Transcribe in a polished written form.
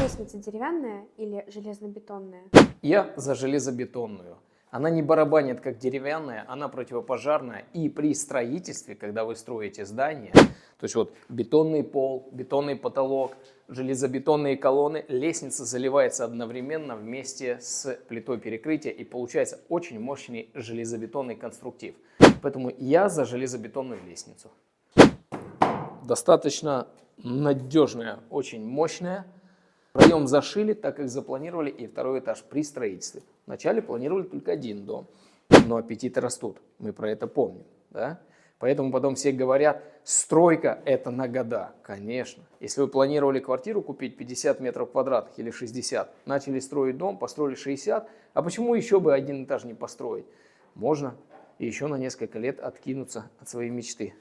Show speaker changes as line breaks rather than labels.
Лестница деревянная или железобетонная?
Я за железобетонную. Она не барабанит, как деревянная, она противопожарная. И при строительстве, когда вы строите здание, то есть вот бетонный пол, бетонный потолок, железобетонные колонны, лестница заливается одновременно вместе с плитой перекрытия, и получается очень мощный железобетонный конструктив. Поэтому я за железобетонную лестницу. Достаточно надежная, очень мощная. Проем зашили, так как запланировали, и второй этаж при строительстве. Вначале планировали только один дом, но аппетиты растут, мы про это помним. Да? Поэтому потом все говорят, стройка это на года. Конечно, если вы планировали квартиру купить 50 метров квадратных или 60, начали строить дом, построили 60, а почему еще бы один этаж не построить? Можно и еще на несколько лет откинуться от своей мечты.